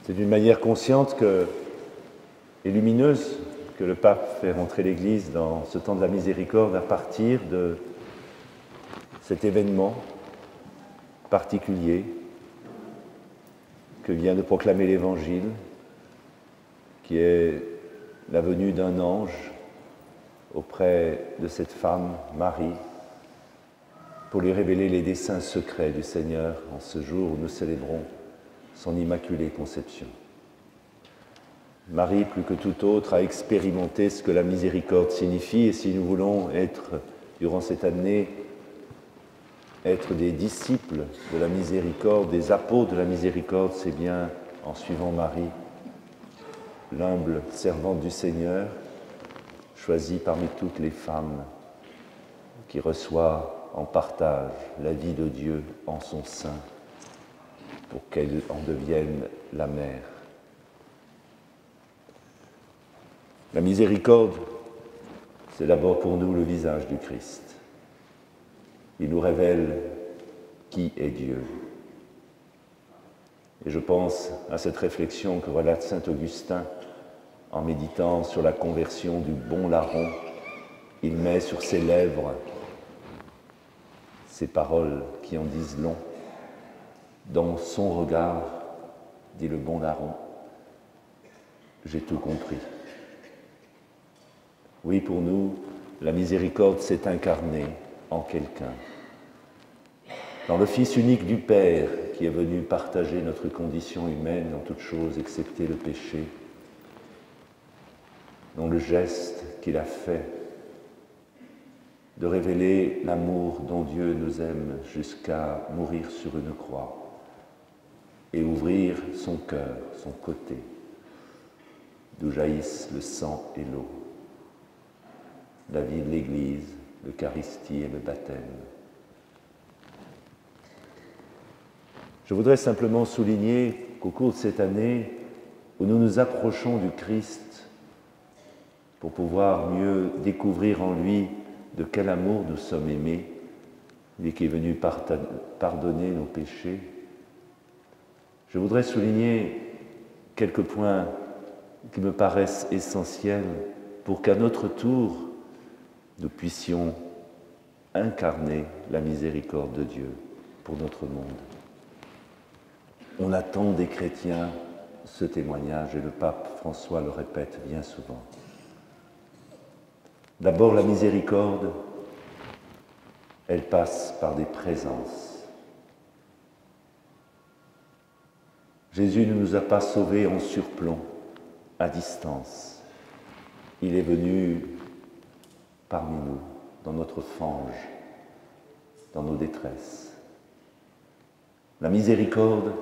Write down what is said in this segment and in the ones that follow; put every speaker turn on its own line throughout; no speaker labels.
C'est d'une manière consciente et lumineuse que le pape fait rentrer l'Église dans ce temps de la miséricorde à partir de cet événement particulier que vient de proclamer l'Évangile, qui est la venue d'un ange auprès de cette femme, Marie, pour lui révéler les desseins secrets du Seigneur en ce jour où nous célébrons son immaculée conception. Marie, plus que tout autre, a expérimenté ce que la miséricorde signifie, et si nous voulons être, durant cette année, être des disciples de la miséricorde, des apôtres de la miséricorde, c'est bien en suivant Marie, l'humble servante du Seigneur, choisie parmi toutes les femmes, qui reçoit en partage la vie de Dieu en son sein, pour qu'elle en devienne la mère. La miséricorde, c'est d'abord pour nous le visage du Christ. Il nous révèle qui est Dieu. Et je pense à cette réflexion que relate saint Augustin en méditant sur la conversion du bon larron. Il met sur ses lèvres ces paroles qui en disent long. Dans son regard, dit le bon larron, j'ai tout compris. Oui, pour nous, la miséricorde s'est incarnée en quelqu'un. Dans le Fils unique du Père, qui est venu partager notre condition humaine en toutes choses, excepté le péché, dans le geste qu'il a fait de révéler l'amour dont Dieu nous aime jusqu'à mourir sur une croix et ouvrir son cœur, son côté, d'où jaillissent le sang et l'eau, la vie de l'Église, l'Eucharistie et le baptême. Je voudrais simplement souligner qu'au cours de cette année, où nous nous approchons du Christ pour pouvoir mieux découvrir en lui de quel amour nous sommes aimés, lui qui est venu pardonner nos péchés, je voudrais souligner quelques points qui me paraissent essentiels pour qu'à notre tour, nous puissions incarner la miséricorde de Dieu pour notre monde. On attend des chrétiens ce témoignage, et le pape François le répète bien souvent. D'abord, la miséricorde, elle passe par des présences. Jésus ne nous a pas sauvés en surplomb, à distance. Il est venu parmi nous, dans notre fange, dans nos détresses. La miséricorde,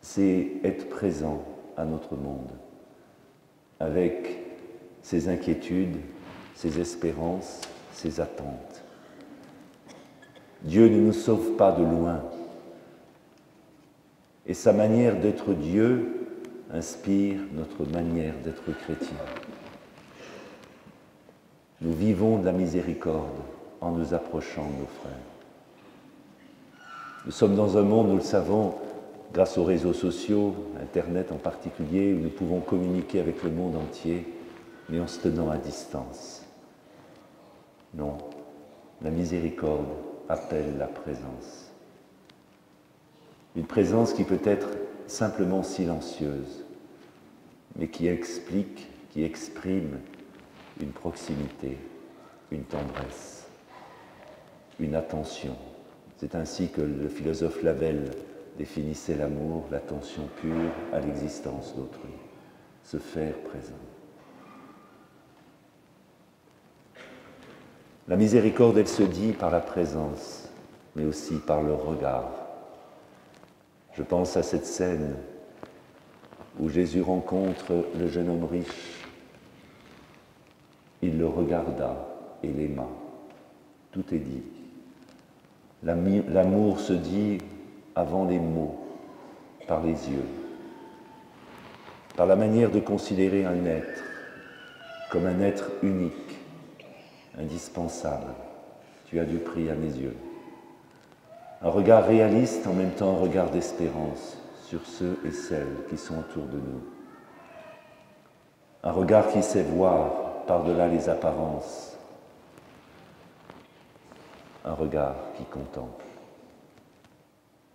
c'est être présent à notre monde, avec ses inquiétudes, ses espérances, ses attentes. Dieu ne nous sauve pas de loin, et sa manière d'être Dieu inspire notre manière d'être chrétien. Nous vivons de la miséricorde en nous approchant de nos frères. Nous sommes dans un monde, nous le savons, grâce aux réseaux sociaux, Internet en particulier, où nous pouvons communiquer avec le monde entier, mais en se tenant à distance. Non, la miséricorde appelle la présence. Une présence qui peut être simplement silencieuse, mais qui explique, qui exprime une proximité, une tendresse, une attention. C'est ainsi que le philosophe Lavelle définissait l'amour, l'attention pure à l'existence d'autrui, se faire présent. La miséricorde, elle se dit par la présence, mais aussi par le regard. Je pense à cette scène où Jésus rencontre le jeune homme riche. Il le regarda et l'aima. Tout est dit. L'amour se dit avant les mots, par les yeux, par la manière de considérer un être comme un être unique, indispensable. Tu as du prix à mes yeux. Un regard réaliste, en même temps un regard d'espérance sur ceux et celles qui sont autour de nous. Un regard qui sait voir par-delà les apparences. Un regard qui contemple,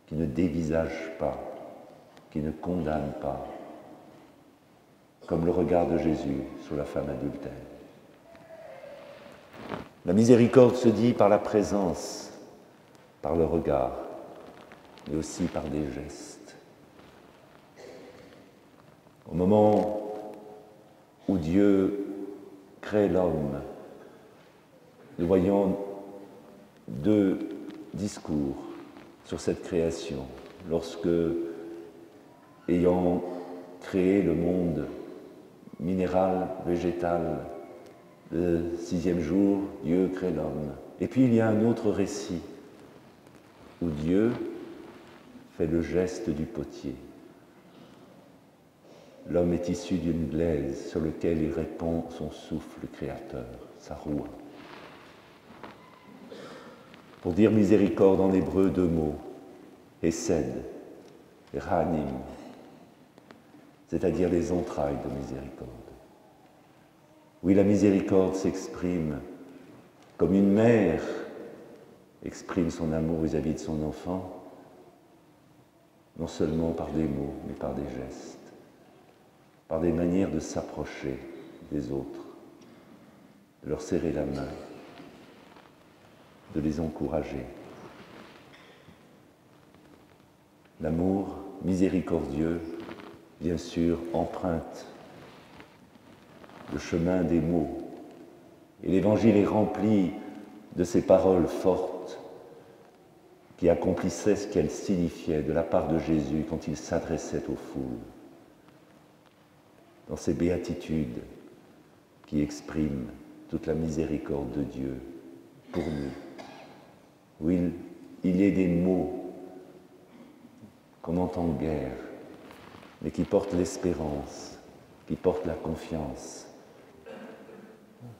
qui ne dévisage pas, qui ne condamne pas, comme le regard de Jésus sur la femme adultère. La miséricorde se dit par la présence, par le regard, mais aussi par des gestes. Au moment où Dieu crée l'homme, nous voyons deux discours sur cette création. Lorsque, ayant créé le monde minéral, végétal, le 6e jour, Dieu crée l'homme. Et puis il y a un autre récit où Dieu fait le geste du potier. L'homme est issu d'une glaise sur laquelle il répand son souffle créateur, sa roue. Pour dire miséricorde en hébreu, deux mots, hesed et ranim, c'est-à-dire les entrailles de miséricorde. Oui, la miséricorde s'exprime comme une mère exprime son amour vis-à-vis de son enfant, non seulement par des mots, mais par des gestes, par des manières de s'approcher des autres, de leur serrer la main, de les encourager. L'amour miséricordieux, bien sûr, emprunte le chemin des mots. Et l'Évangile est rempli de ces paroles fortes qui accomplissaient ce qu'elles signifiaient de la part de Jésus quand il s'adressait aux foules. Dans ces béatitudes qui expriment toute la miséricorde de Dieu pour nous, où il y ait des mots qu'on n'entend guère, mais qui portent l'espérance, qui portent la confiance,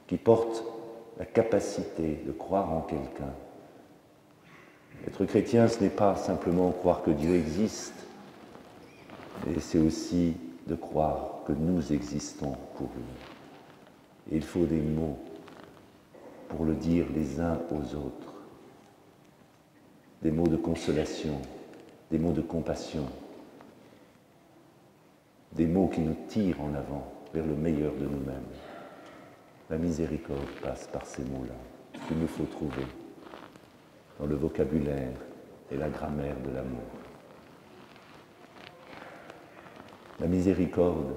qui portent la capacité de croire en quelqu'un. Être chrétien, ce n'est pas simplement croire que Dieu existe, mais c'est aussi de croire que nous existons pour lui. Et il faut des mots pour le dire les uns aux autres. Des mots de consolation, des mots de compassion, des mots qui nous tirent en avant vers le meilleur de nous-mêmes. La miséricorde passe par ces mots-là qu'il nous faut trouver dans le vocabulaire et la grammaire de l'amour. La miséricorde,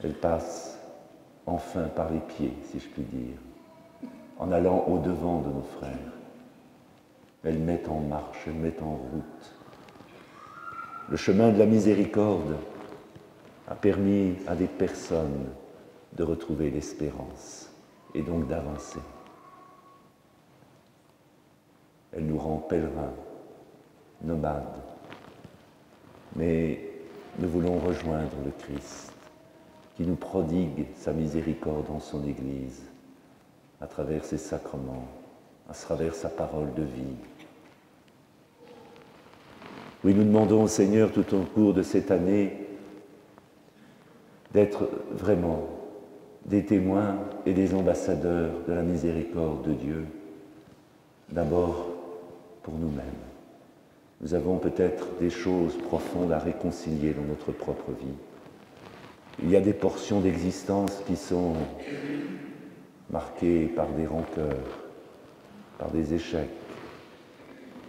elle passe enfin par les pieds, si je puis dire, en allant au-devant de nos frères. Elle met en marche, elle met en route. Le chemin de la miséricorde a permis à des personnes de retrouver l'espérance et donc d'avancer. Elle nous rend pèlerins, nomades, mais nous voulons rejoindre le Christ qui nous prodigue sa miséricorde en son Église à travers ses sacrements, à travers sa parole de vie. Oui, nous demandons au Seigneur tout au cours de cette année d'être vraiment des témoins et des ambassadeurs de la miséricorde de Dieu, d'abord pour nous-mêmes. Nous avons peut-être des choses profondes à réconcilier dans notre propre vie. Il y a des portions d'existence qui sont marquées par des rancœurs, par des échecs,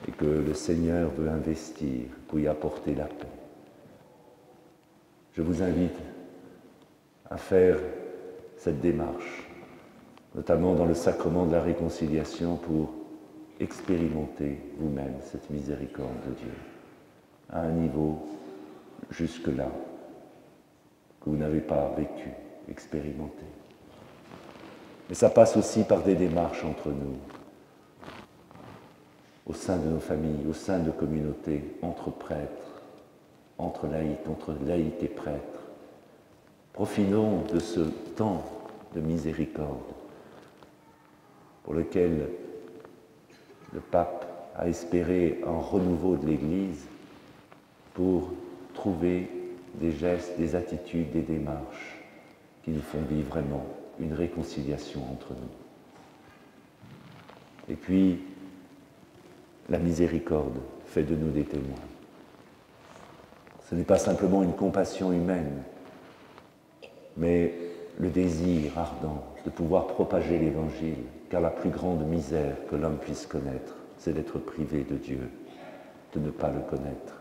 et que le Seigneur veut investir pour y apporter la paix. Je vous invite à faire cette démarche, notamment dans le sacrement de la réconciliation, pour expérimenter vous-même cette miséricorde de Dieu à un niveau jusque-là que vous n'avez pas vécu, expérimenté. Mais ça passe aussi par des démarches entre nous, au sein de nos familles, au sein de communautés, entre prêtres, entre laïcs et prêtres. Profitons de ce temps de miséricorde pour lequel le pape a espéré un renouveau de l'Église pour trouver des gestes, des attitudes, des démarches qui nous font vivre vraiment une réconciliation entre nous. Et puis, la miséricorde fait de nous des témoins. Ce n'est pas simplement une compassion humaine, mais le désir ardent de pouvoir propager l'Évangile, car la plus grande misère que l'homme puisse connaître, c'est d'être privé de Dieu, de ne pas le connaître.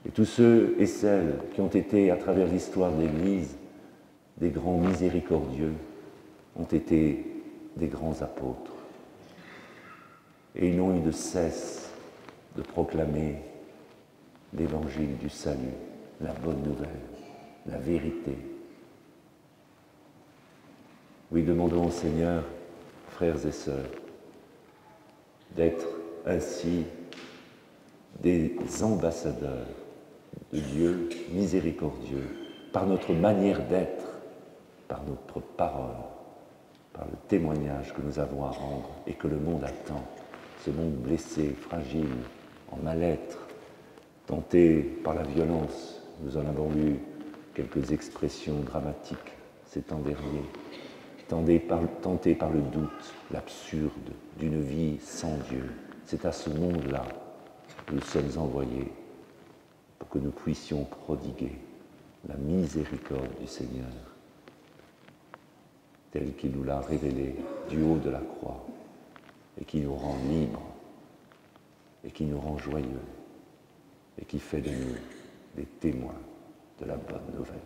Et tous ceux et celles qui ont été, à travers l'histoire de l'Église, des grands miséricordieux, ont été des grands apôtres. Et ils n'ont eu de cesse de proclamer l'évangile du salut, la bonne nouvelle, la vérité. Oui, demandons au Seigneur, frères et sœurs, d'être ainsi des ambassadeurs de Dieu miséricordieux, par notre manière d'être, par notre parole, par le témoignage que nous avons à rendre et que le monde attend. Ce monde blessé, fragile, en mal-être, tenté par la violence. Nous en avons lu quelques expressions dramatiques ces temps derniers. Tenté par le doute, l'absurde d'une vie sans Dieu. C'est à ce monde-là que nous sommes envoyés pour que nous puissions prodiguer la miséricorde du Seigneur, telle qu'il nous l'a révélée du haut de la croix, et qui nous rend libres, et qui nous rend joyeux, et qui fait de nous des témoins de la bonne nouvelle.